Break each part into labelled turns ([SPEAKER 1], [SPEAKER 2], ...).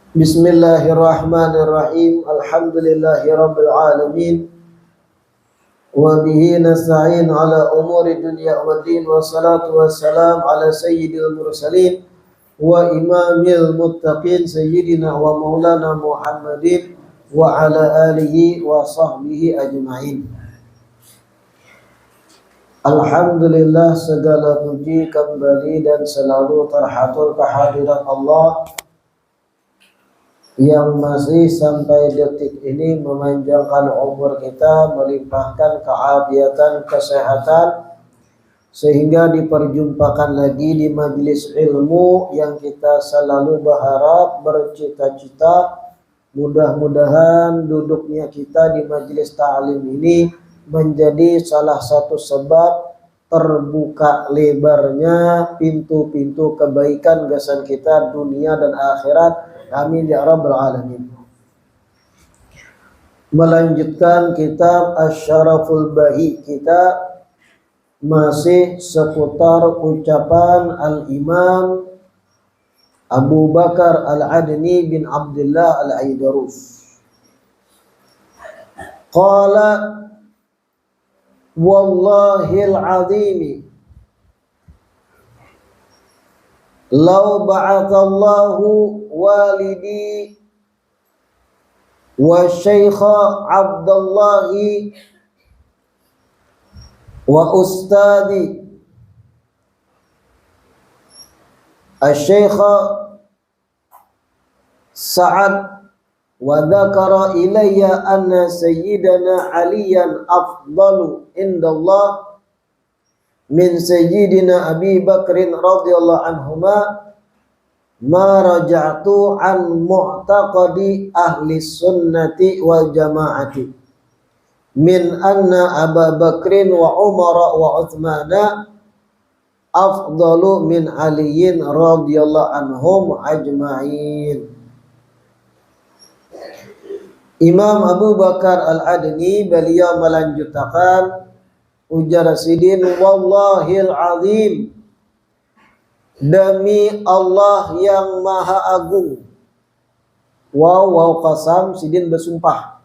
[SPEAKER 1] Bismillahirrahmanirrahim. Alhamdulillahirabbil alamin. Wa bihi nasta'in ala umuri dunya waddin. Wassalatu wassalam ala sayyidil mursalin wa imamil muttaqin sayyidina wa maulana Muhammadin wa ala alihi wa sahbihi ajma'in. Alhamdulillah, segala puji kembali dan selalu terhatur kehadirat Allah yang masih sampai detik ini memanjangkan umur kita, melimpahkan keafiatan, kesehatan, sehingga diperjumpakan lagi di majelis ilmu yang kita selalu berharap, bercita-cita mudah-mudahan duduknya kita di majelis ta'lim ini menjadi salah satu sebab terbuka lebarnya pintu-pintu kebaikan gasan kita dunia dan akhirat. Amin ya rabbal alamin. Melanjutkan kitab Asy-Syaraful Bahi, kita masih seputar ucapan Al-Imam Abu Bakar Al-Adni bin Abdullah Al-Aidarus. Qala wallahil azimi law ba'athallahu walidi wa syaikha Abdullahi wa ustadi asy-syaikha Sa'ad wa dzakara ilayya anna sayyidana Aliyan afdalu indallah min sayyidina Abi Bakrin radhiyallahu anhuma ma raja'tu an mu'taqadi ahli sunnati wal jama'ati min anna Aba Bakrin wa Umar wa Uthmana afdalu min Aliyin radhiyallahu anhum ajma'in. Imam Abu Bakar Al-Adni beliau melanjutkan ujar sidin wallahil azim, demi Allah yang maha agung. Waw qasam, sidin bersumpah.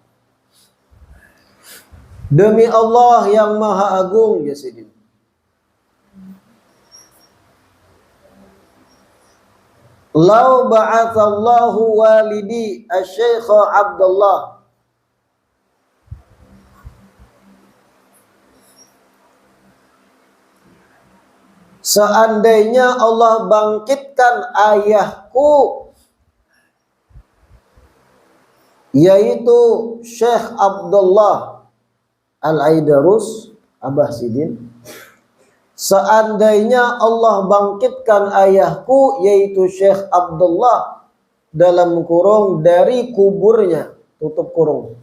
[SPEAKER 1] Demi Allah yang maha agung ya sidin. Lau ba'athallahu walidi asy-syaikh Abdullah, seandainya Allah bangkitkan ayahku yaitu Syekh Abdullah Al-Aidarus, Abah Sidin, seandainya Allah bangkitkan ayahku yaitu Syekh Abdullah dalam kurung dari kuburnya, tutup kurung,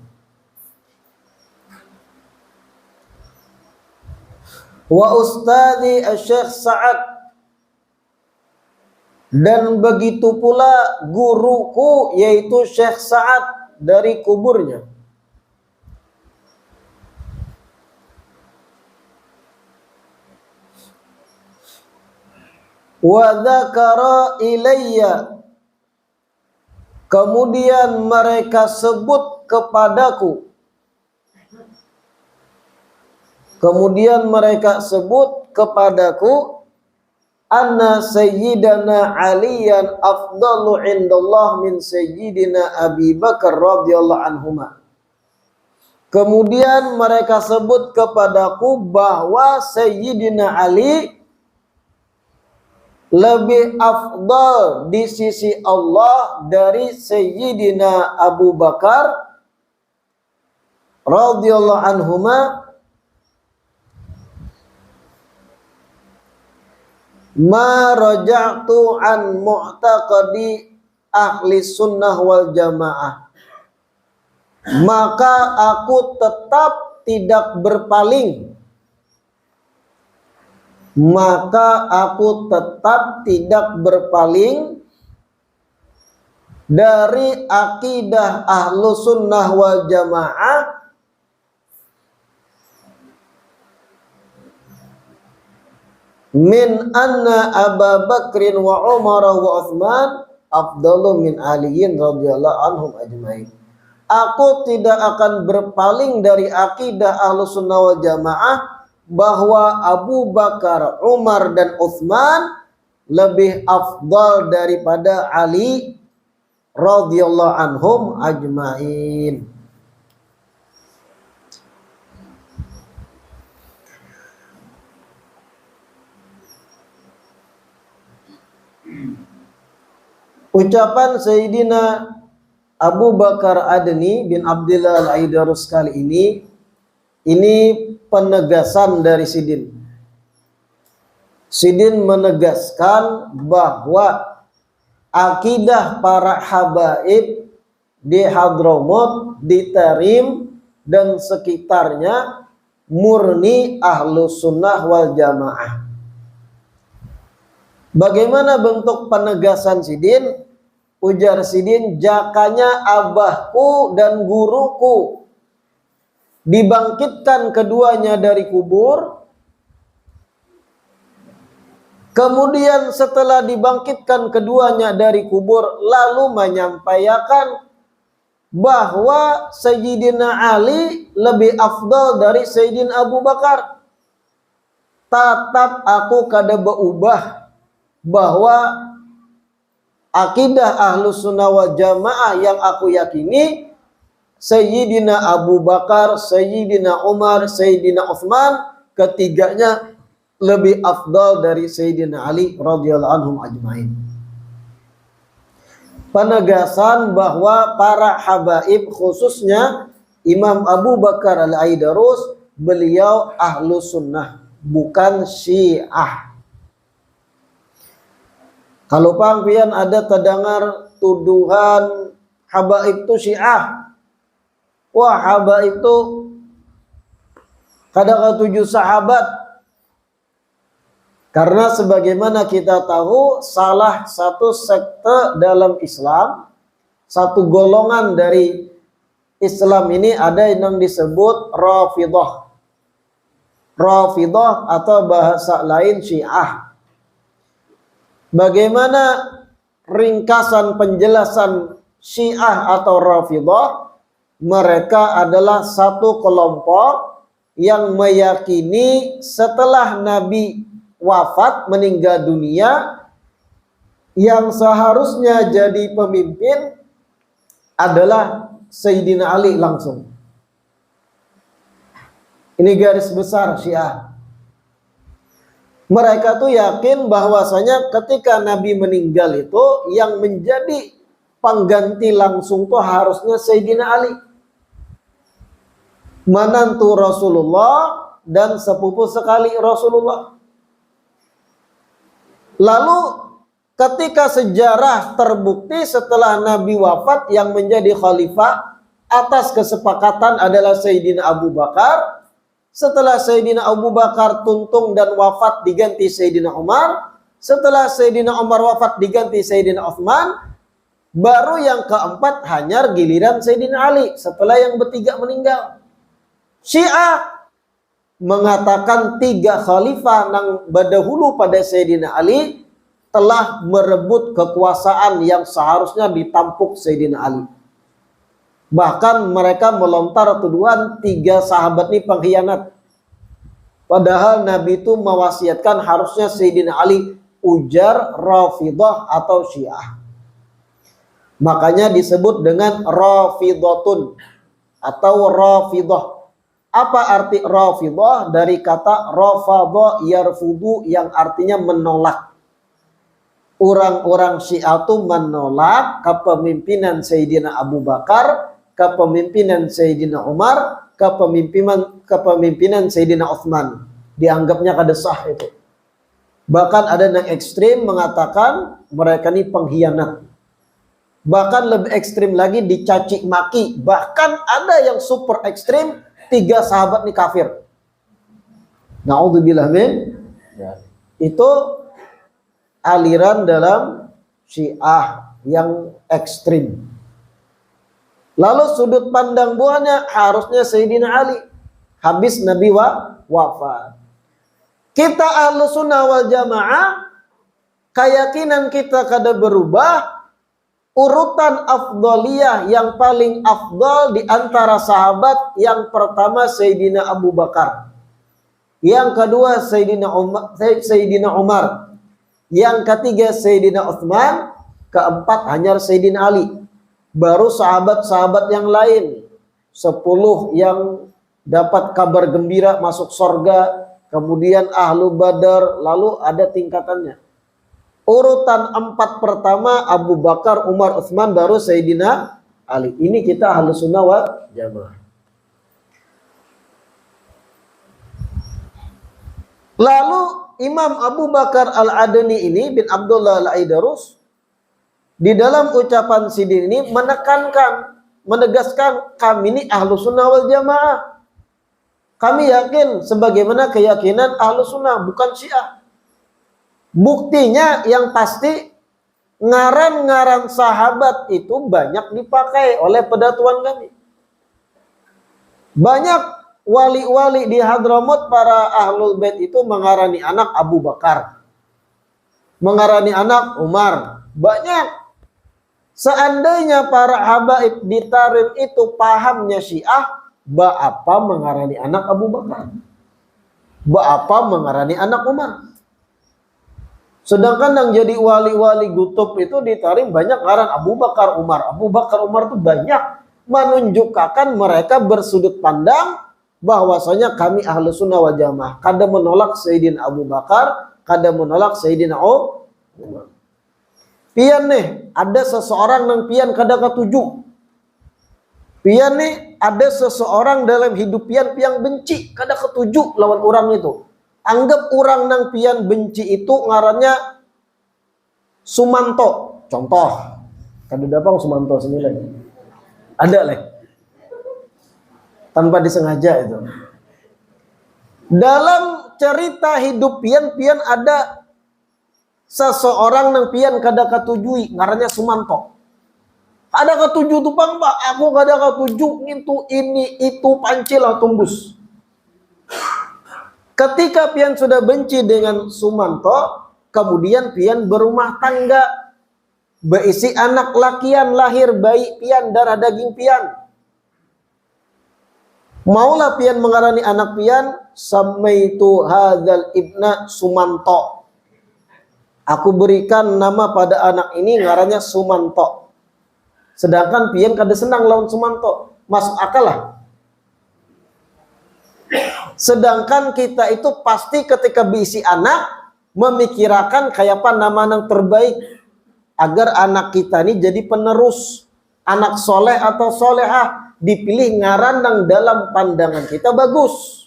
[SPEAKER 1] wa ustadi Syekh Sa'ad, dan begitu pula guruku yaitu Syekh Sa'ad dari kuburnya, wa dzakara ilayya, kemudian mereka sebut kepadaku, anna sayyidana Aliyan afdalu indallah min sayyidina Abi Bakar radhiyallahu anhuma. Kemudian mereka sebut kepadaku bahwa Sayyidina Ali lebih afdal di sisi Allah dari Sayyidina Abu Bakar radhiyallahu anhuma, ma raja'tu an mu'taqadi ahli sunnah wal jamaah, maka aku tetap tidak berpaling, dari akidah ahlu sunnah wal jamaah min anna Aba Bakrin wa Umar wa Uthman, afdalu min aliyin radhiyallahu anhum ajmain. Aku tidak akan berpaling dari akidah Ahlussunnah wal Jamaah bahwa Abu Bakar, Umar dan Utsman lebih afdal daripada Ali radhiyallahu anhum ajmain. Ucapan Sayyidina Abu Bakar Adni bin Abdullah Al-Aidarus kali ini penegasan dari Sidin. Sidin menegaskan bahwa akidah para habaib di Hadramut, di Tarim dan sekitarnya murni Ahlus Sunnah wal Jamaah. Bagaimana bentuk penegasan Sidin? Ujar Sidin, jakanya abahku dan guruku dibangkitkan keduanya dari kubur. Kemudian setelah dibangkitkan keduanya dari kubur, lalu menyampaikan bahwa Sayyidina Ali lebih afdal dari Sayyidina Abu Bakar. Tatap aku kada berubah bahwa akidah Ahlus Sunnah wal Jamaah yang aku yakini, Sayyidina Abu Bakar, Sayyidina Umar, Sayyidina Utsman, ketiganya lebih afdal dari Sayyidina Ali radhiyallahu anhum ajmain. Penegasan bahwa para habaib, khususnya Imam Abu Bakar Al-Aidarus, beliau Ahlus Sunnah, bukan Syiah. Kalau pangpian ada terdengar tuduhan habaib itu Syiah, wah habaib itu kadang ketujuh sahabat. Karena sebagaimana kita tahu, salah satu sekte dalam Islam, satu golongan dari Islam ini ada yang disebut Rafidah. Rafidah atau bahasa lain Syiah. Bagaimana ringkasan penjelasan Syiah atau Rafidah? Mereka adalah satu kelompok yang meyakini setelah Nabi wafat, meninggal dunia, yang seharusnya jadi pemimpin adalah Sayyidina Ali langsung. Ini garis besar Syiah. Mereka tuh yakin bahwasanya ketika Nabi meninggal itu yang menjadi pengganti langsung tuh harusnya Sayyidina Ali, menantu Rasulullah dan sepupu sekali Rasulullah. Lalu ketika sejarah terbukti setelah Nabi wafat, yang menjadi khalifah atas kesepakatan adalah Sayyidina Abu Bakar. Setelah Sayyidina Abu Bakar tuntung dan wafat diganti Sayyidina Umar. Setelah Sayyidina Umar wafat diganti Sayyidina Utsman. Baru yang keempat hanyar giliran Sayyidina Ali setelah yang bertiga meninggal. Syiah mengatakan tiga khalifah yang berdahulu pada Sayyidina Ali telah merebut kekuasaan yang seharusnya ditampuk Sayyidina Ali. Bahkan mereka melontar tuduhan tiga sahabat ini pengkhianat. Padahal Nabi itu mewasiatkan harusnya Sayyidina Ali, ujar Rafidah atau Syiah. Makanya disebut dengan Rafidatun atau Rafidah. Apa arti Rafidah? Dari kata Rafadha yarfudu yang artinya menolak. Orang-orang Syiah itu menolak kepemimpinan Sayyidina Abu Bakar, kepemimpinan Sayyidina Umar, kepemimpinan Sayyidina Utsman. Dianggapnya kada sah itu. Bahkan ada yang ekstrim mengatakan mereka ini pengkhianat. Bahkan lebih ekstrim lagi dicaci maki. Bahkan ada yang super ekstrim, tiga sahabat ini kafir. Na'udzubillah min. Itu aliran dalam Syiah yang ekstrim. Lalu sudut pandang buahnya harusnya Sayyidina Ali. Habis Nabi wafat. Kita Ahlus Sunnah wal Jamaah, keyakinan kita kada berubah urutan afdaliyah yang paling afdal di antara sahabat, yang pertama Sayyidina Abu Bakar, yang kedua Sayyidina Umar, yang ketiga Sayyidina Utsman, keempat hanya Sayyidina Ali. Baru sahabat-sahabat yang lain 10 yang dapat kabar gembira masuk surga, kemudian ahlu Badar, lalu ada tingkatannya. Urutan 4 pertama Abu Bakar, Umar, Utsman, baru Sayyidina Ali. Ini kita Ahlus Sunnah wal Jamaah. Lalu Imam Abu Bakar Al-Adani ini bin Abdullah Al-Aidarus di dalam ucapan sidin ini menekankan, menegaskan, kami ini Ahlus Sunnah wal Jamaah. Kami yakin sebagaimana keyakinan Ahlus Sunnah, bukan Syiah. Buktinya yang pasti ngaran-ngaran sahabat itu banyak dipakai oleh pedatuan kami. Banyak wali-wali di Hadramut, para Ahlul Bait itu mengarani anak Abu Bakar, mengarani anak Umar. Banyak. Seandainya para habaib di Tarim itu pahamnya Syiah, apa mengarani anak Abu Bakar? Apa mengarani anak Umar? Sedangkan yang jadi wali-wali Gutub itu di Tarim banyak ngaran Abu Bakar Umar. Abu Bakar Umar itu banyak menunjukkan mereka bersudut pandang bahwasanya kami Ahlus Sunnah wal Jamaah. Kada menolak Sayyidina Abu Bakar, kada menolak Sayyidina Umar. Pian nih, ada seseorang yang pian kada ketujuh. Pian nih, ada seseorang dalam hidup pian benci kada ketujuh lawan orang itu. Anggap orang nang pian benci itu ngarannya Sumanto. Contoh. Kada dapang Sumanto sini lagi. Ada lagi. Tanpa disengaja itu. Dalam cerita hidup pian ada seseorang nang pian kada ketujui ngarannya Sumanto. Ada ketujuh tuh bang, aku kada ketujuh itu ini itu pancilah tumbus. Ketika pian sudah benci dengan Sumanto, kemudian pian berumah tangga, berisi anak lakian, lahir bayi pian, darah daging pian. Maulah pian mengarani anak pian, samaitu hadzal ibna Sumanto. Aku berikan nama pada anak ini ngarannya Sumanto. Sedangkan pian kada senang lawan Sumanto. Masuk akal lah. Sedangkan kita itu pasti ketika berisi anak memikirkan kayak apa nama yang terbaik agar anak kita ini jadi penerus, anak soleh atau solehah, dipilih ngaran yang dalam pandangan kita bagus.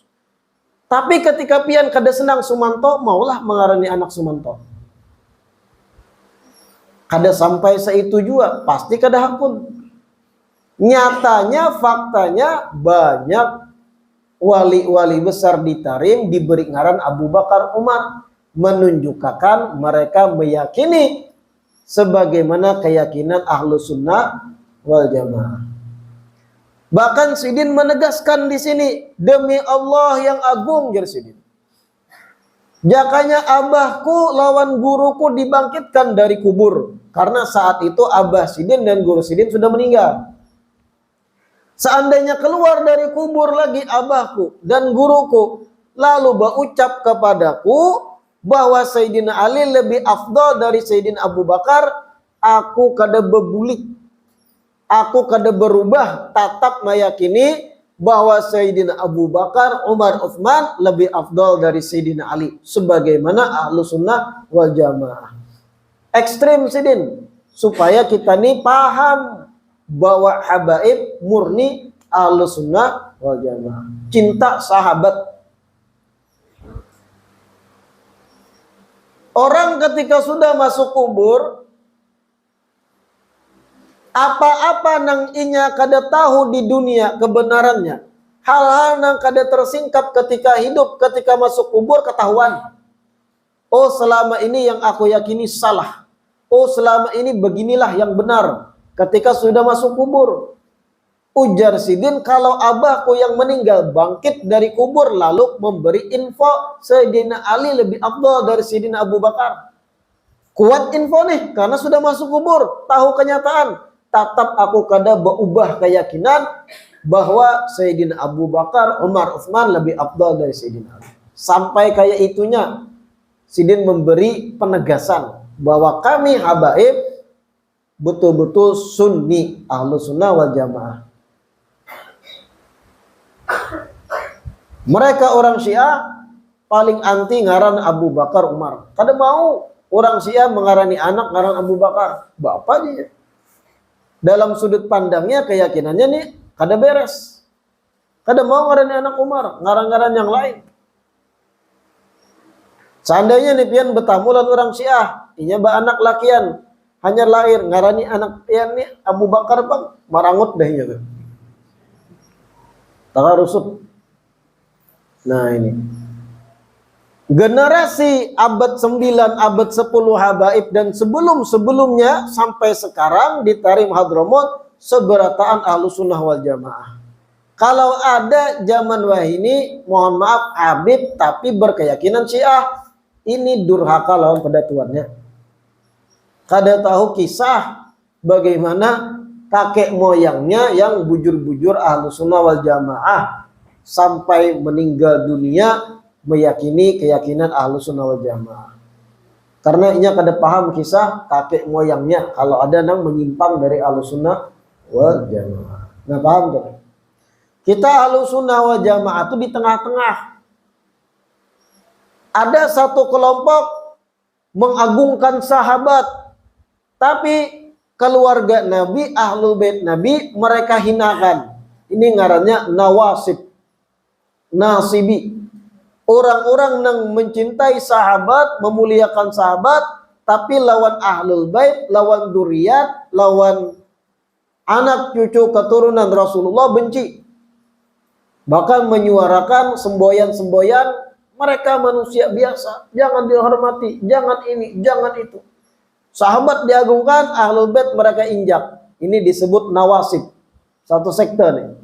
[SPEAKER 1] Tapi ketika pian kada senang Sumanto, maulah mengarani anak Sumanto. Kada sampai seitu juga, pasti kada hakun. Nyatanya, faktanya banyak wali-wali besar di Tarim diberi ngaran Abu Bakar Umar, menunjukkan mereka meyakini sebagaimana keyakinan Ahlus Sunnah wal Jamaah. Bahkan Sidin menegaskan di sini, demi Allah yang agung, jar Sidin, jakanya abahku lawan guruku dibangkitkan dari kubur, karena saat itu abah Sidin dan guru Sidin sudah meninggal. Seandainya keluar dari kubur lagi abahku dan guruku, lalu berucap kepadaku bahwa Sayyidina Ali lebih afdal dari Sayyidina Abu Bakar, aku kada bebulik, aku kada berubah, tetap meyakini bahwa Sayyidina Abu Bakar, Umar, Utsman lebih afdal dari Sayyidina Ali, sebagaimana Ahlus Sunnah wal Jamaah. Ekstrim Sidin, supaya kita nih paham bahwa habaib murni Ahlus Sunnah wal Jamaah, cinta sahabat. Orang ketika sudah masuk kubur, apa-apa nang inya kada tahu di dunia kebenarannya, hal-hal nang kada tersingkap ketika hidup, ketika masuk kubur ketahuan. Oh, selama ini yang aku yakini salah. Oh, selama ini beginilah yang benar. Ketika sudah masuk kubur, ujar Sidin, kalau abahku yang meninggal bangkit dari kubur lalu memberi info Sayyidina Ali lebih afdal dari Sayyidina Abu Bakar. Kuat info nih, karena sudah masuk kubur, tahu kenyataan. Tetap aku kada berubah keyakinan bahwa Sayyidina Abu Bakar, Umar, Utsman lebih afdal dari Sayyidina Ali. Sampai kayak itunya, Sidin memberi penegasan bahwa kami habaib betul-betul sunni, ahlu sunnah wal jamaah. Mereka orang Syiah paling anti ngaran Abu Bakar, Umar. Kada mau orang Syiah mengarani anak ngaran Abu Bakar, bapak dia. Dalam sudut pandangnya, keyakinannya nih kada beres. Kada mau ngarani anak Umar, ngaran-ngaran yang lain. Seandainya nih pian betamulan orang Syiah, inya ba anak lakian, hanya lahir ngarani anak pian nih Abu Bakar bang, marangut deh nya tuh. Takarusut. Nah ini. Generasi abad 9, abad 10 habaib dan sebelum-sebelumnya sampai sekarang di Tarim Hadramut seberataan ahlu sunnah wal jamaah. Kalau ada zaman wahini, mohon maaf Habib tapi berkeyakinan Syiah, ini durhaka lawan pendatuannya. Kada tahu kisah bagaimana kakek moyangnya yang bujur-bujur ahlu sunnah wal jamaah sampai meninggal dunia meyakini keyakinan ahlu sunnah wal jamaah. Karena inya kada paham kisah kakek moyangnya kalau ada yang menyimpang dari ahlu sunnah wal jamaah. Nggak paham tuh. Kita ahlu sunnah wal jamaah itu di tengah-tengah. Ada satu kelompok mengagungkan sahabat, tapi keluarga Nabi, ahlul bait Nabi mereka hinakan. Ini ngarannya nawasib, nasibi. Orang-orang yang mencintai sahabat, memuliakan sahabat, tapi lawan ahlul bait, lawan dzurriyyat, lawan anak cucu keturunan Rasulullah benci. Bahkan menyuarakan semboyan-semboyan, mereka manusia biasa, jangan dihormati, jangan ini, jangan itu. Sahabat diagungkan, ahlul bait mereka injak. Ini disebut nawasib. Satu sekte nih.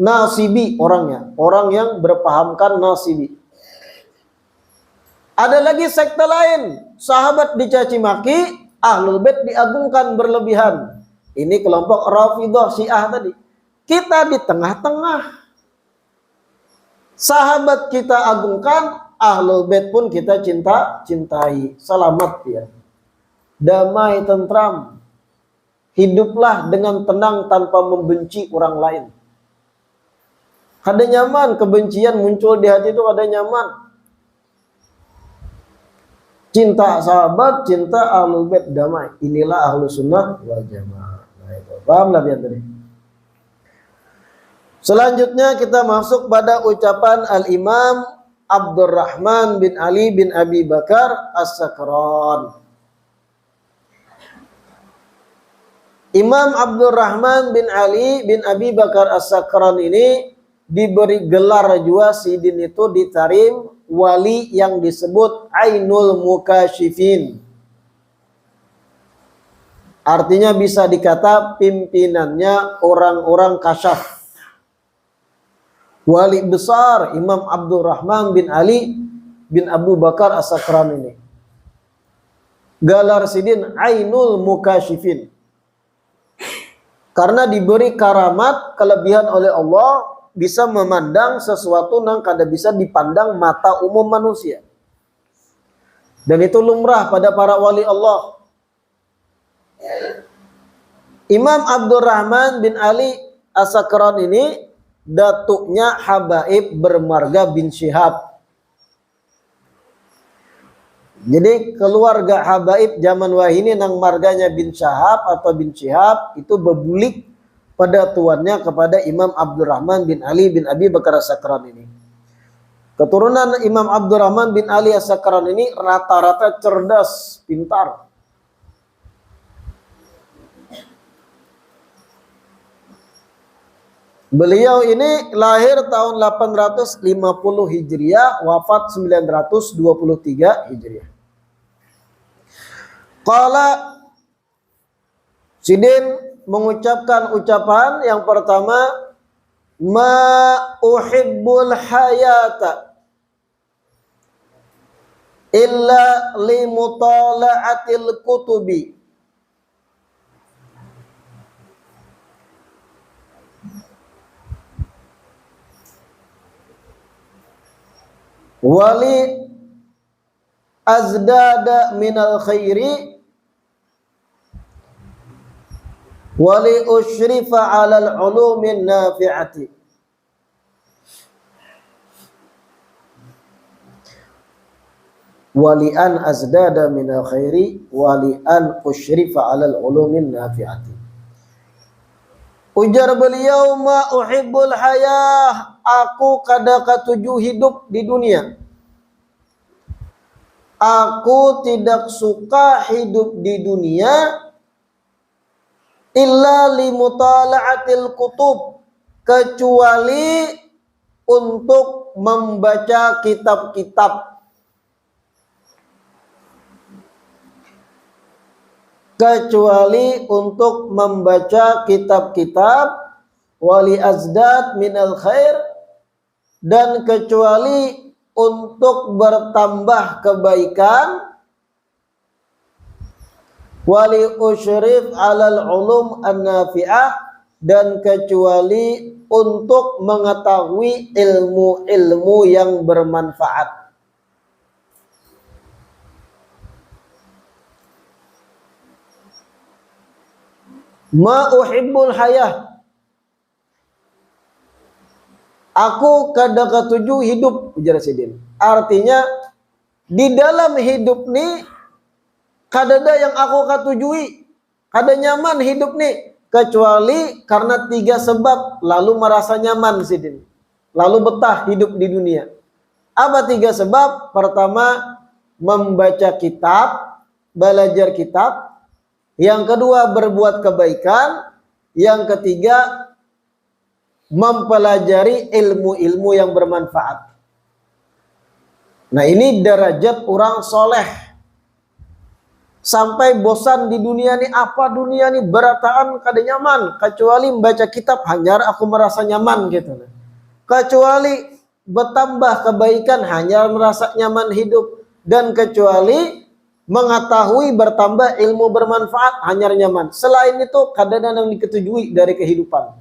[SPEAKER 1] Nasibi orangnya, orang yang berpahamkan nasibi. Ada lagi sekte lain, sahabat dicaci maki, ahlul bait diagungkan berlebihan. Ini kelompok Rafidhah Syiah tadi. Kita di tengah-tengah. Sahabat kita agungkan, ahlul bait pun kita cintai. Selamat ya. Damai tentram. Hiduplah dengan tenang tanpa membenci orang lain. Ada nyaman, kebencian muncul di hati itu ada nyaman. Cinta sahabat, cinta ahlul bait, damai. Inilah ahlu sunnah wal jamaah. Nah itu, pahamlah biar tadi. Selanjutnya kita masuk pada ucapan Al-Imam Abdurrahman bin Ali bin Abi Bakar As-Sakran. Imam Abdurrahman bin Ali bin Abi Bakar As-Sakran ini diberi gelar juga Sidin itu di Tarim wali yang disebut Ainul Mukasyifin. Artinya bisa dikata pimpinannya orang-orang kasyaf. Wali besar Imam Abdurrahman bin Ali bin Abu Bakar As-Sakran ini. Gelar Sidin Ainul Mukasyifin. Karena diberi karamat, kelebihan oleh Allah, bisa memandang sesuatu yang kada bisa dipandang mata umum manusia. Dan itu lumrah pada para wali Allah. Imam Abdurrahman bin Ali As-Sakran ini datuknya habaib bermarga bin Syihab. Jadi keluarga habaib zaman wahini nang marganya bin Syihab atau bin Syihab itu bebulik pada tuannya kepada Imam Abdurrahman bin Ali bin Abi Bakar As-Sakran ini. Keturunan Imam Abdurrahman bin Ali As-Sakran ini rata-rata cerdas, pintar. Beliau ini lahir tahun 850 Hijriah, wafat 923 Hijriah. Qala Sidin mengucapkan ucapan yang pertama, ma uhibbul hayata illa limutala'atil kutubi. Wali azdada minal khairi wali usyrifa alal ulumin nafi'ati. Wali an azdada minal khairi wali an usyrifa alal ulumin nafi'ati. Ujar beliau, ma uhibbul hayah, aku kada katuju hidup di dunia. Aku tidak suka hidup di dunia illa limutala'atil kutub, kecuali untuk membaca kitab-kitab. Kecuali untuk membaca kitab-kitab, wali azdad minal khair, dan kecuali untuk bertambah kebaikan, wali usyrif alal ulum an-nafi'ah, dan kecuali untuk mengetahui ilmu-ilmu yang bermanfaat. Ma uhibbul hayah, aku kada ketuju hidup, ujar Sidin. Artinya di dalam hidup nih kada ada yang aku ketujui, kada nyaman hidup nih, kecuali karena 3 sebab lalu merasa nyaman Sidin, lalu betah hidup di dunia. Apa 3 sebab? Pertama, membaca kitab, belajar kitab. Yang kedua, berbuat kebaikan. Yang ketiga, mempelajari ilmu-ilmu yang bermanfaat. Nah, ini derajat orang soleh. Sampai bosan di dunia ini, apa dunia ini berataan kada nyaman, kecuali membaca kitab hanyar aku merasa nyaman gitu. Kecuali bertambah kebaikan hanya merasa nyaman hidup, dan kecuali mengetahui bertambah ilmu bermanfaat hanya nyaman. Selain itu kada ada yang diketujui dari kehidupan.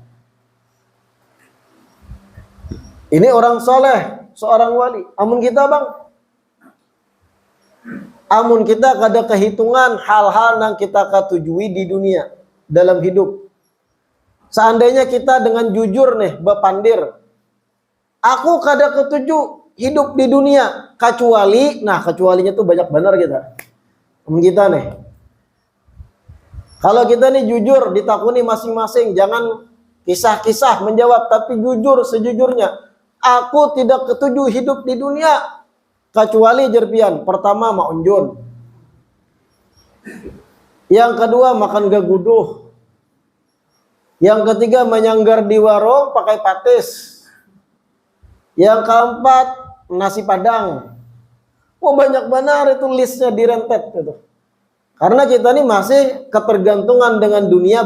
[SPEAKER 1] Ini orang soleh, seorang wali. Amun kita bang, amun kita kada kehitungan hal-hal yang kita ketujui di dunia dalam hidup. Seandainya kita dengan jujur nih bepandir, aku kada ketuju hidup di dunia kecuali, nah kecualinya tuh banyak benar kita. Amun kita nih, kalau kita nih jujur ditakuni masing-masing, jangan kisah-kisah menjawab, tapi jujur sejujurnya. Aku tidak ketuju hidup di dunia kecuali jerpian. Pertama, maunjun. Yang kedua, makan gaguduh. Yang ketiga, menyanggar di warung pakai patis. Yang keempat, nasi padang. Oh, banyak benar itu listnya direntet gitu. Karena kita ini masih ketergantungan dengan dunia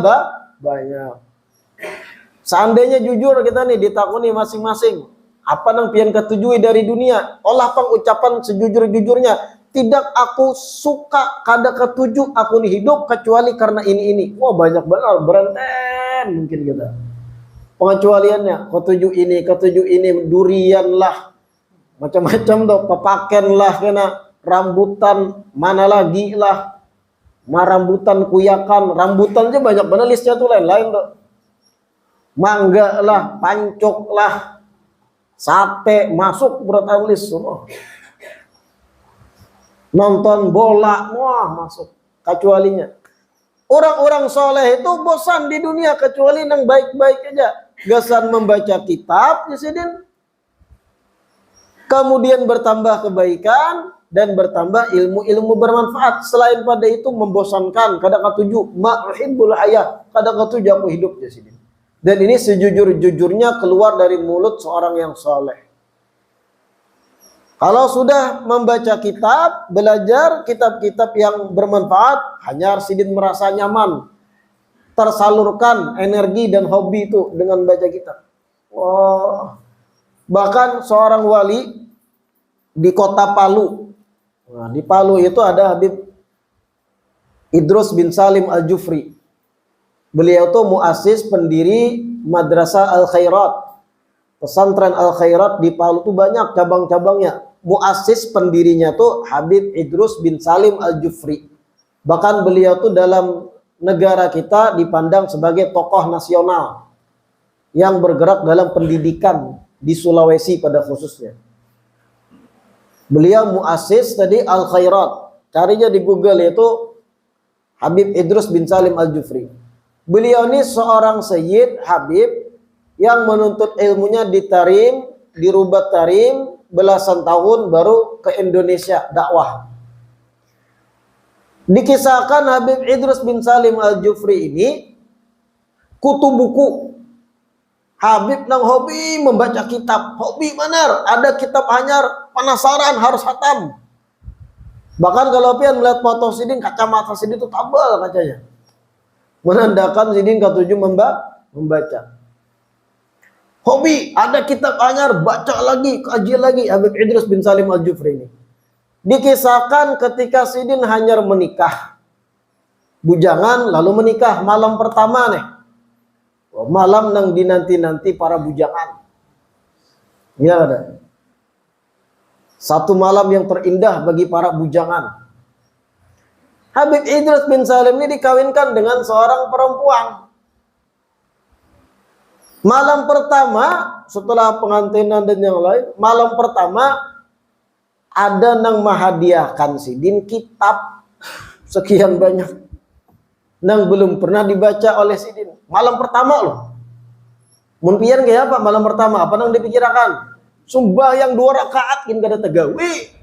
[SPEAKER 1] banyak. Seandainya jujur kita nih ditakuni masing-masing, apa nang pian ketujui dari dunia? Olah pang ucapan sejujur-jujurnya, tidak aku suka kada ketuju aku nih hidup kecuali karena ini. Wah, banyak benar berenten mungkin kita. Pengecualiannya, ketuju ini, durian lah, macam-macam tuh, pepaken lah, kena rambutan, mana lagi lah, rambutan kuyakan, rambutan aja banyak benar listnya tuh lain-lain tuh. Mangga lah, pancok lah, sate masuk berat list semua. Nonton bola, wah masuk. Kecualinya orang-orang soleh itu bosan di dunia kecuali yang baik-baik aja. Gasan membaca kitab, Sidin. Kemudian bertambah kebaikan dan bertambah ilmu-ilmu bermanfaat. Selain pada itu membosankan, kada ketuju, ma'uhibbul hayah, kada ketuju aku hidup, Sidin. Dan ini sejujur-jujurnya keluar dari mulut seorang yang soleh. Kalau sudah membaca kitab, belajar kitab-kitab yang bermanfaat, hanya Sidin merasa nyaman, tersalurkan energi dan hobi itu dengan baca kitab. Bahkan seorang wali di kota Palu, Nah, di Palu itu ada Habib Idrus bin Salim Al-Jufri. Beliau tuh muassis pendiri Madrasah Al-Khairat. Pesantren Al-Khairat di Palu tuh banyak cabang-cabangnya. Muassis pendirinya tuh Habib Idrus bin Salim Al-Jufri. Bahkan beliau tuh dalam negara kita dipandang sebagai tokoh nasional yang bergerak dalam pendidikan di Sulawesi pada khususnya. Beliau muassis tadi Al-Khairat. Carinya di Google itu Habib Idrus bin Salim Al-Jufri. Beliau ini seorang Sayyid Habib yang menuntut ilmunya di Tarim, di Rubat Tarim, belasan tahun baru ke Indonesia dakwah. Dikisahkan Habib Idrus bin Salim Al-Jufri ini kutu buku. Habib nang hobi membaca kitab, hobi benar. Ada kitab anyar, penasaran harus hatam. Bahkan kalau pian melihat foto Sidin, kacamata Sidin itu tabal kacanya. Menandakan Sidin ketujuh membaca. Hobi, ada kitab anyar, baca lagi, kaji lagi. Habib Idrus bin Salim Al-Jufri ini. Dikisahkan ketika Sidin hanyar menikah. Bujangan lalu menikah malam pertama nih. Malam nang dinanti-nanti para bujangan. Ya ada. Satu malam yang terindah bagi para bujangan. Habib Idrus bin Salim ini dikawinkan dengan seorang perempuan. Malam pertama setelah pengantinan dan yang lain, malam pertama ada nang mahadiahkan Sidin kitab sekian banyak nang belum pernah dibaca oleh Sidin. Malam pertama loh. Mun pian kayak apa malam pertama? Apa nang dipikirkan? Sembahyang 2 rakaat gin kada tegawi.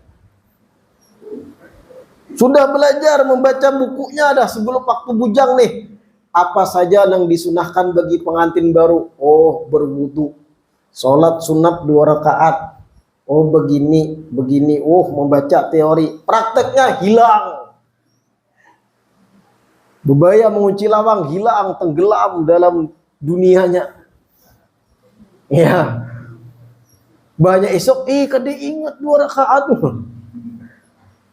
[SPEAKER 1] Sudah belajar membaca bukunya dah sebelum waktu bujang nih. Apa saja yang disunahkan bagi pengantin baru? Oh, berwudu. Salat sunat 2 rakaat. Oh, begini. Oh, membaca teori. Prakteknya hilang. Bebaya mengunci lawang, hilang, tenggelam dalam dunianya. Ya. Banyak esok, kada ingat 2 rakaat.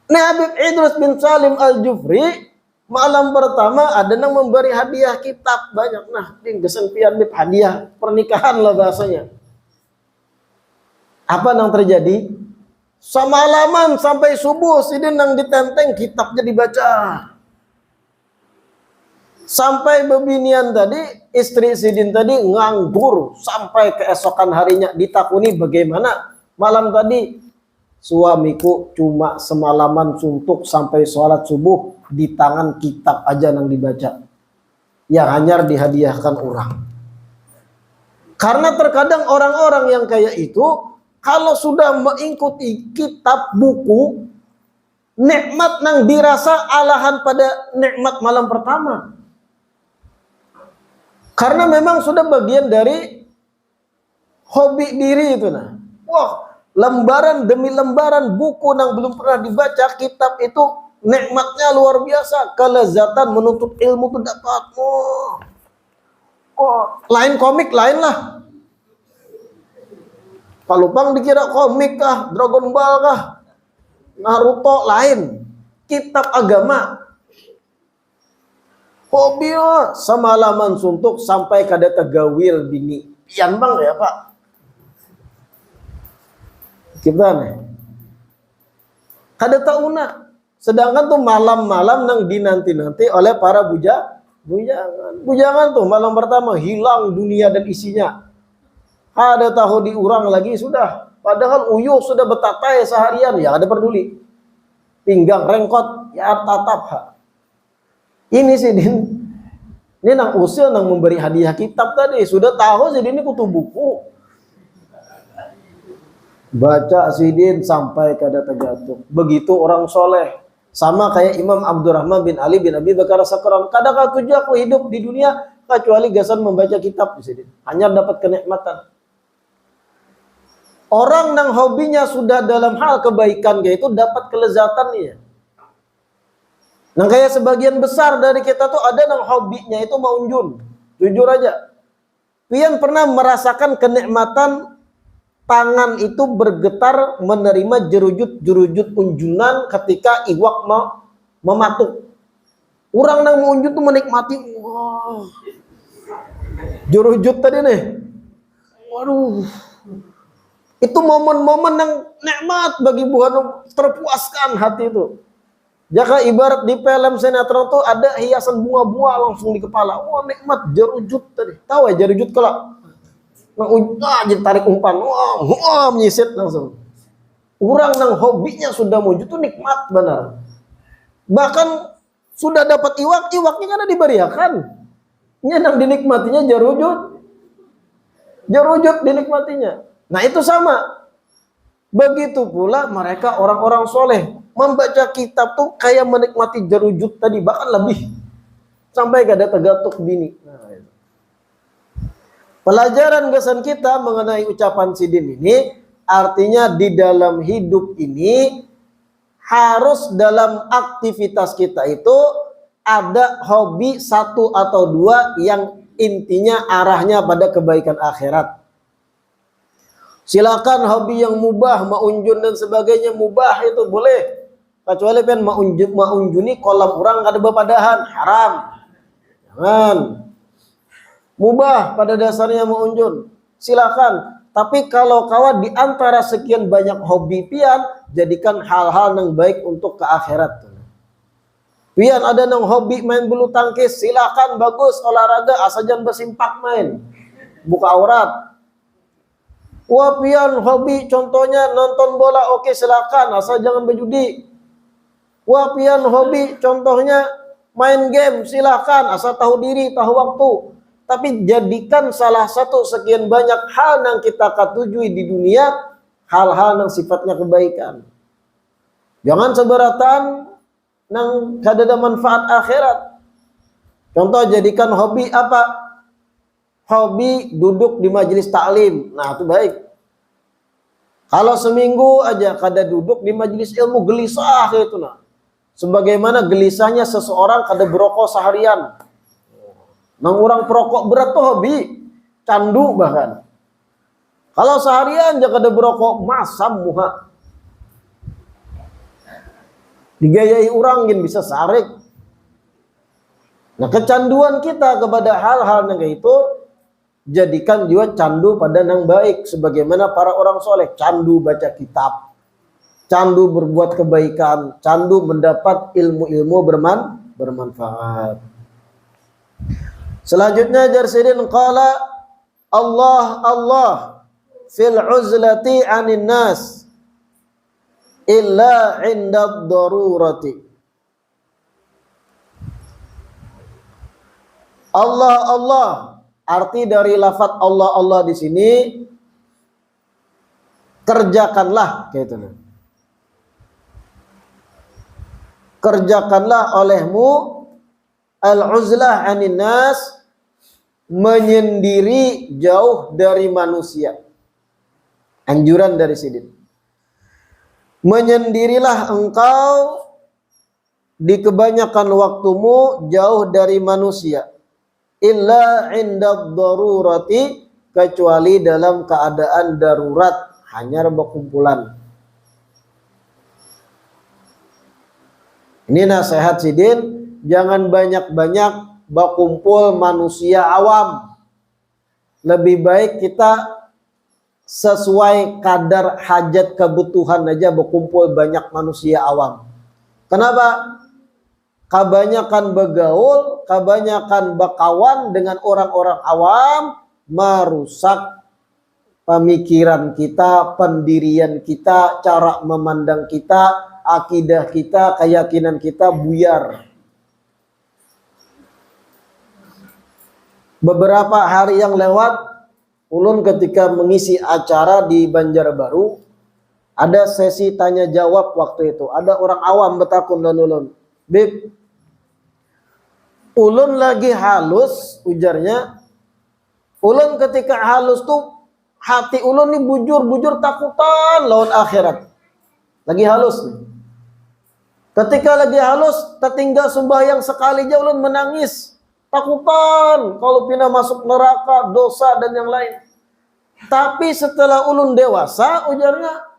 [SPEAKER 1] Nah, Habib Idrus bin Salim Al-Jufri malam pertama ada yang memberi hadiah kitab banyak. Nah, dinggesan pian bib hadiah pernikahan lah bahasanya. Apa yang terjadi? Semalaman sampai subuh Sidin yang ditenteng kitabnya dibaca. Sampai bebinian tadi, istri Sidin tadi nganggur sampai keesokan harinya ditakuni bagaimana malam tadi. Suamiku cuma semalaman suntuk sampai sholat subuh di tangan kitab aja yang dibaca. Yang hanya dihadiahkan orang. Karena terkadang orang-orang yang kayak itu kalau sudah mengikuti kitab buku, nikmat nang dirasa alahan pada nikmat malam pertama. Karena memang sudah bagian dari hobi diri itu nah. Wah, lembaran demi lembaran buku yang belum pernah dibaca, kitab itu nikmatnya luar biasa. Kelezatan menuntut ilmu itu dapat. Lain komik lain lah. Palupang dikira komik kah, Dragon Ball kah, Naruto lain. Kitab agama. Hobi semalaman suntuk sampai kada tegawil bini. Pian bang ya Pak. Kita nih. Kada tahu nak. Sedangkan tuh malam-malam nang dinanti-nanti oleh para bujangan. Bujangan tuh malam pertama hilang dunia dan isinya. Ada tahu diurang lagi sudah. Padahal uyuh sudah betatai seharian ya ada peduli. Pinggang rengkot ya tatap ha. Ini sih Din. Ini nang usil nang memberi hadiah kitab tadi sudah tahu sih ini kutu buku. Baca Sidin sampai kada terjatuh. Begitu orang soleh. Sama kayak Imam Abdurrahman bin Ali bin Abi Bakar Sakran. Kadang-kadang tujuh aku hidup di dunia kecuali gasan membaca kitab Sidin. Hanya dapat kenikmatan. Orang yang hobinya sudah dalam hal kebaikan kayak itu dapat kelezatannya. Nah kayak sebagian besar dari kita tuh ada yang hobinya itu maunjun. Jujur aja. Pian pernah merasakan kenikmatan tangan itu bergetar menerima jerujut-jerujut unjunan ketika iwak mematuk. Orang nang mau unjun tuh menikmati, wah, jerujut tadi nih. Waduh. Itu momen-momen yang nikmat bagi buhan, terpuaskan hati itu. Jika ibarat di film sinetron tuh ada hiasan bunga-bunga langsung di kepala. Wah, nikmat jerujut tadi. Tahu ya jerujut kalau jadi tarik umpan, wah menyisit langsung. Orang yang hobinya sudah mujud tuh nikmat benar. Bahkan sudah dapat iwaknya kan diberiakan. Nyenang dinikmatinya jerujut dinikmatinya. Nah itu sama. Begitu pula mereka orang-orang soleh membaca kitab tuh kayak menikmati jerujut tadi, bahkan lebih. Sampai kada tegatuk bini. Nah, itu. Pelajaran kesan kita mengenai ucapan sidin ini, artinya di dalam hidup ini harus dalam aktivitas kita itu ada hobi satu atau dua yang intinya arahnya pada kebaikan akhirat. Silakan hobi yang mubah, maunjun dan sebagainya mubah itu boleh. Kecuali pen maunjuni kolam orang kada bepadahan, haram. Jangan. Mubah pada dasarnya maunjun. Silakan. Tapi kalau kawan di antara sekian banyak hobi pian, jadikan hal-hal yang baik untuk ke akhirat. Pian ada yang hobi main bulu tangkis, silakan, bagus olahraga, asal jangan bersimpak main. Buka aurat. Wah, pian hobi contohnya nonton bola, oke silakan, asal jangan berjudi. Wah, pian hobi contohnya main game, silakan, asal tahu diri, tahu waktu. Tapi jadikan salah satu sekian banyak hal yang kita ketujui di dunia, hal-hal yang sifatnya kebaikan. Jangan seberatan yang kada ada manfaat akhirat. Contoh jadikan hobi apa? Hobi duduk di majelis taklim. Nah, itu baik. Kalau seminggu aja kada duduk di majelis ilmu, gelisah itu nah. Sebagaimana gelisahnya seseorang kada berokok seharian. Nang orang perokok berat tuh hobi, candu bahkan. Kalau seharian aja kada berokok, masam muha. Digayai orang gin bisa sarik. Nah, kecanduan kita kepada hal-hal yang kayak itu, jadikan juga candu pada yang baik. Sebagaimana para orang soleh, candu baca kitab, candu berbuat kebaikan, candu mendapat ilmu-ilmu bermanfaat. Selanjutnya Jarsidin qala Allah fil uzlati anin nas illa inda darurati. Allah, arti dari lafaz Allah di sini kerjakanlah, kayak itu. Kerjakanlah olehmu al-uzlah anin nas, menyendiri jauh dari manusia. Anjuran dari sidin. Menyendirilah engkau di kebanyakan waktumu jauh dari manusia. Illa inda darurati, kecuali dalam keadaan darurat, hanya berkumpulan. Ini nasihat sidin, jangan banyak-banyak berkumpul manusia awam. Lebih baik kita sesuai kadar hajat kebutuhan aja berkumpul banyak manusia awam. Kenapa? Kebanyakan bergaul, kebanyakan berkawan dengan orang-orang awam merusak pemikiran kita, pendirian kita, cara memandang kita, akidah kita, keyakinan kita buyar. Beberapa hari yang lewat, ulun ketika mengisi acara di Banjarbaru, ada sesi tanya jawab waktu itu. Ada orang awam bertakun dan ulun, Bib, ulun lagi halus, ujarnya. Ulun ketika halus tuh hati ulun nih bujur takutan lawan akhirat. Lagi halus nih. Ketika lagi halus, tertinggal sembahyang sekali aja ulun menangis. Takutan kalau pindah masuk neraka, dosa dan yang lain. Tapi setelah ulun dewasa, ujarnya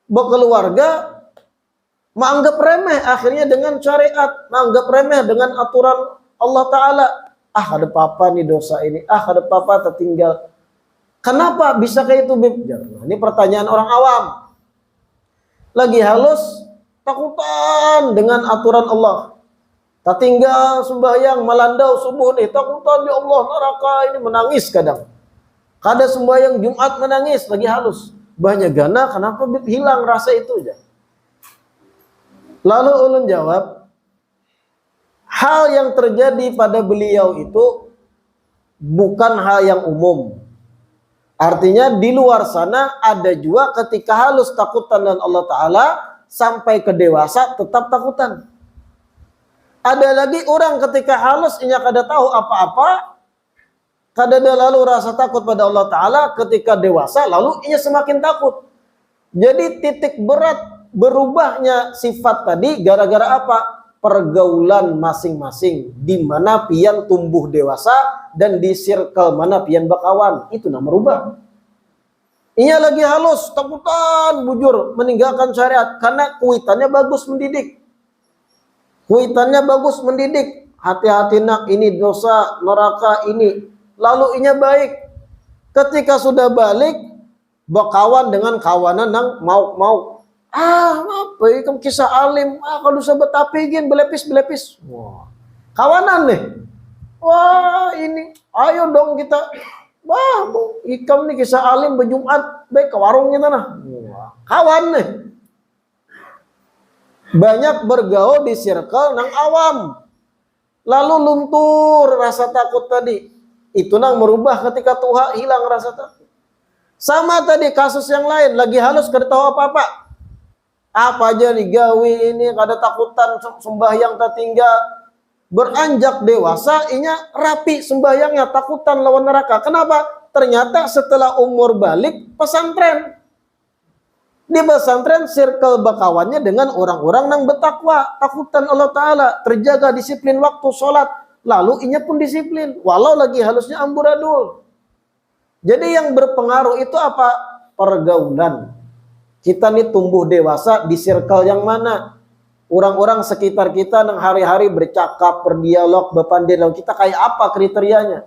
[SPEAKER 1] berkeluarga, menganggap remeh akhirnya dengan syariat, menganggap remeh dengan aturan Allah Ta'ala. Ah, ada apa nih dosa ini, ah ada apa tertinggal. Kenapa bisa kayak itu, Bib? Ini pertanyaan orang awam. Lagi halus, takutan dengan aturan Allah. Tak tinggal sembahyang, melandau subuh nih, takutan ya Allah, neraka ini, menangis kadang. Kadang sembahyang Jumat menangis, lagi halus. Banyak gana, kenapa Bib hilang rasa itu aja? Lalu ulun jawab, hal yang terjadi pada beliau itu bukan hal yang umum. Artinya di luar sana ada juga ketika halus takutan dengan Allah Ta'ala, sampai ke dewasa tetap takutan. Ada lagi orang ketika halus inya kada tahu apa-apa, kada ada lalu rasa takut pada Allah Ta'ala, ketika dewasa lalu inya semakin takut. Jadi titik berat berubahnya sifat tadi gara-gara apa? Pergaulan masing-masing, di mana pian tumbuh dewasa dan di circle mana pian bakawan, itu nama merubah. Ia lagi halus, takutan, bujur, meninggalkan syariat karena kuitannya bagus mendidik. Kuitannya bagus mendidik, hati-hati nak, ini dosa, neraka ini. Lalu inya baik. Ketika sudah balik, bakawan dengan kawanan yang mau. Ah, apa itu kisah alim? Ah, kalau sahabat tapigin belepis. Wah, kawanan nih. Wah, ini, ayo dong kita. Wah, ikam nih kisah alim berjumat, baik ke warung kita nah. Wah, kawan nih. Banyak bergaul di circle nang awam. Lalu luntur rasa takut tadi. Itu nang merubah ketika Tuhan hilang rasa takut. Sama tadi kasus yang lain, lagi halus kada tahu apa-apa. Apa aja nih gawe ini, kada takutan sembahyang tertinggal. Beranjak dewasa inya rapi sembahyangnya, takutan lawan neraka. Kenapa? Ternyata setelah umur balik pesantren. Di pesantren circle bakawannya dengan orang-orang yang bertakwa, takutan Allah Ta'ala, terjaga disiplin waktu sholat. Lalu inya pun disiplin, walau lagi halusnya amburadul. Jadi yang berpengaruh itu apa? Pergaulan. Kita nih tumbuh dewasa di circle yang mana? Orang-orang sekitar kita yang hari-hari bercakap, berdialog, berpandai, kita kayak apa kriterianya?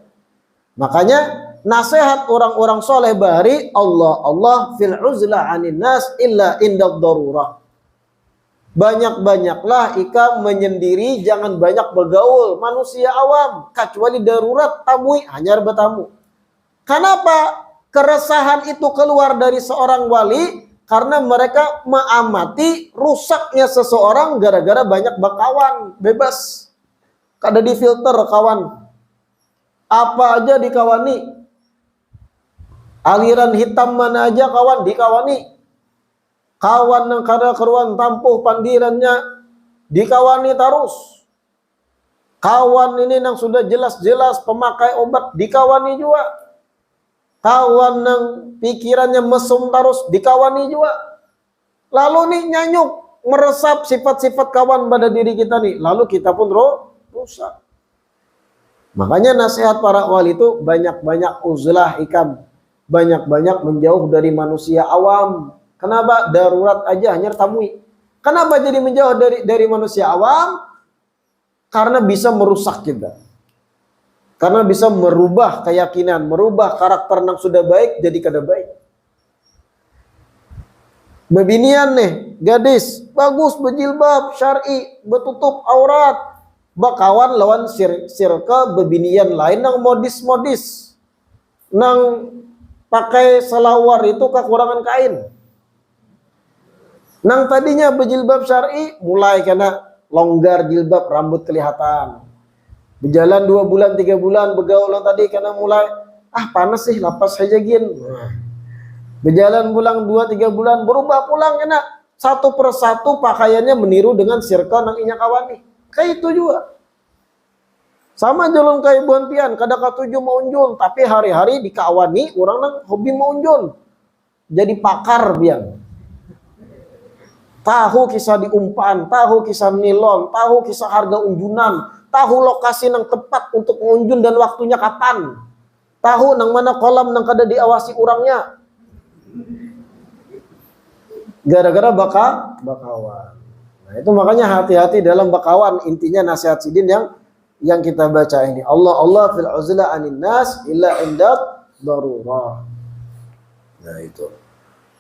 [SPEAKER 1] Makanya nasihat orang-orang soleh bahari, Allah fil uzlah anin nas illa indad darurah. Banyak-banyaklah ika menyendiri, jangan banyak bergaul manusia awam, kecuali darurat tamui, hanya bertamu. Kenapa keresahan itu keluar dari seorang wali? Karena mereka mengamati rusaknya seseorang gara-gara banyak bakawan, bebas. Kada difilter kawan. Apa aja dikawani. Aliran hitam mana aja kawan dikawani. Kawan yang kada keruan tampuh pandirannya dikawani terus. Kawan ini yang sudah jelas-jelas pemakai obat dikawani juga. Kawan yang pikirannya mesum terus dikawani juga. Lalu nih nyanyuk meresap sifat-sifat kawan pada diri kita nih. Lalu kita pun rusak. Makanya nasihat para wali itu banyak-banyak uzlah ikam. Banyak-banyak menjauh dari manusia awam. Kenapa? Darurat aja hanya tamui. Kenapa jadi menjauh dari manusia awam? Karena bisa merusak kita. Karena bisa merubah keyakinan, merubah karakter yang sudah baik jadi kada baik. Bebinian nih, gadis, bagus berjilbab, syar'i, bertutup aurat. Bakawan lawan circle bebinian lain yang modis-modis. Nang pakai selawar itu kekurangan kain. Nang tadinya berjilbab syar'i, mulai kena longgar jilbab, rambut kelihatan. Berjalan 2 bulan, 3 bulan, bergaul tadi karena mulai, panas sih, lapas saja gin. Berjalan pulang 2-3 bulan, berubah pulang kena. Satu persatu pakaiannya meniru dengan circle yang inya kawani. Kayak itu juga. Sama jalan kayak buan pian, kada katuju mau unjun, tapi hari-hari dikawani orang nang hobi mau unjun. Jadi pakar pian. Tahu kisah diumpan, tahu kisah nilon, tahu kisah harga unjunan, tahu lokasi yang tepat untuk mengunjun dan waktunya kapan. tahu nang mana kolam nang kada diawasi orangnya. Gara-gara bakawan. Nah, itu makanya hati-hati dalam bakawan. Intinya nasihat Sidin yang kita baca ini. Allah fil uzla anin nas illa indat darurah. Nah, itu.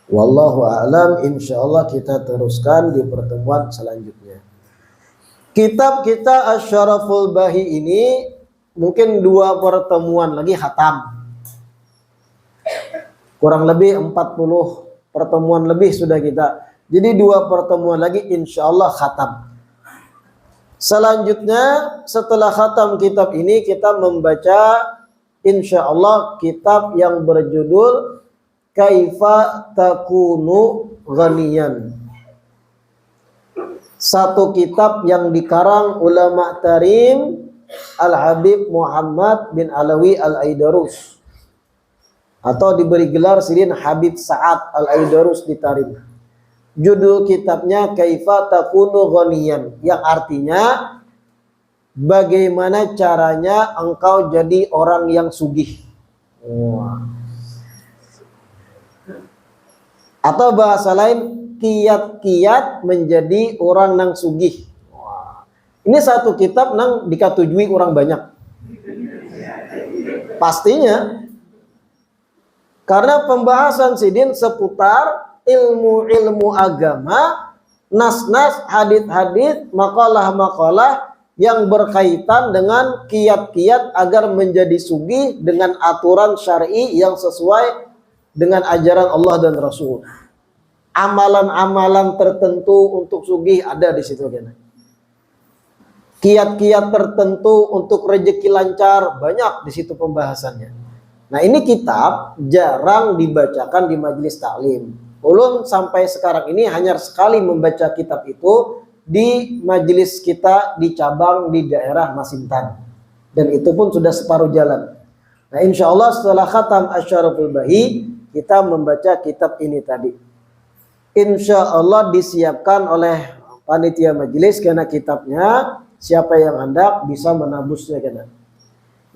[SPEAKER 1] Wallahu a'lam. Insyaallah kita teruskan di pertemuan selanjutnya. Kitab kita Asy-Syaraful Bahi ini mungkin 2 pertemuan lagi khatam. Kurang lebih 40 pertemuan lebih sudah kita. Jadi 2 pertemuan lagi insyaallah khatam. Selanjutnya setelah khatam kitab ini kita membaca insyaallah kitab yang berjudul Kaifa Takunu Ghaniyan. Satu kitab yang dikarang ulama tarim Al-Habib Muhammad bin Alawi Al-Aidarus, atau diberi gelar Sidin Habib Sa'ad Al-Aidarus di Tarim. Judul kitabnya Kaifa Takunu Ghaniyan, yang artinya bagaimana caranya engkau jadi orang yang sugih. Atau bahasa lain, kiat-kiat menjadi orang nang sugih. Ini satu kitab nang dikatujui orang banyak. Pastinya. Karena pembahasan Sidin seputar ilmu-ilmu agama, nas-nas, hadith-hadith, makalah-makalah yang berkaitan dengan kiat-kiat agar menjadi sugih dengan aturan syar'i yang sesuai dengan ajaran Allah dan Rasul. Amalan-amalan tertentu untuk sugih ada di situ kan. Kiat-kiat tertentu untuk rezeki lancar banyak di situ pembahasannya. Nah, ini kitab jarang dibacakan di majelis taklim. Ulun sampai sekarang ini hanya sekali membaca kitab itu di majelis kita di cabang di daerah Masintan. Dan itu pun sudah separuh jalan. Nah, insya Allah setelah khatam Asy-Syaraful Bahi, kita membaca kitab ini tadi. Insya Allah disiapkan oleh panitia majelis karena kitabnya siapa yang hendak bisa menabusnya karena.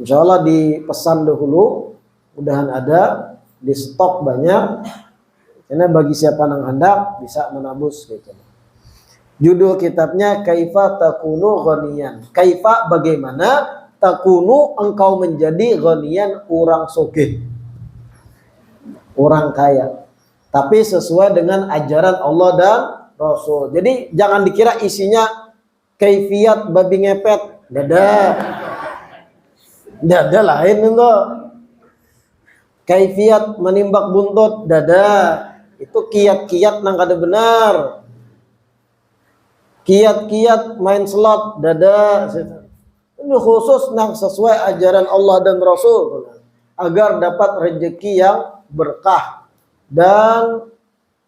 [SPEAKER 1] Insya Allah dipesan dahulu, mudahan ada, di stok banyak. Karena bagi siapa yang hendak bisa menabus gitu. Judul kitabnya Kaifa Takunu Ghaniyan. Kaifa bagaimana, takunu engkau menjadi ghaniyan orang sugih. Orang kaya. Tapi sesuai dengan ajaran Allah dan Rasul. Jadi jangan dikira isinya kaifiat babi ngepet. Dada lain enggak. Kaifiat menimbak buntut. Dada. Itu kiat-kiat nang kada benar. Kiat-kiat main slot. Dada. Ini khusus nang sesuai ajaran Allah dan Rasul. Agar dapat rezeki yang berkah dan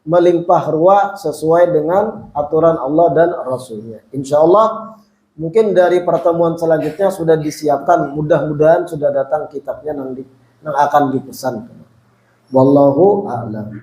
[SPEAKER 1] melimpah ruah sesuai dengan aturan Allah dan Rasulnya. Insya Allah mungkin dari pertemuan selanjutnya sudah disiapkan, mudah-mudahan sudah datang kitabnya yang akan dipesan. Wallahu a'lam.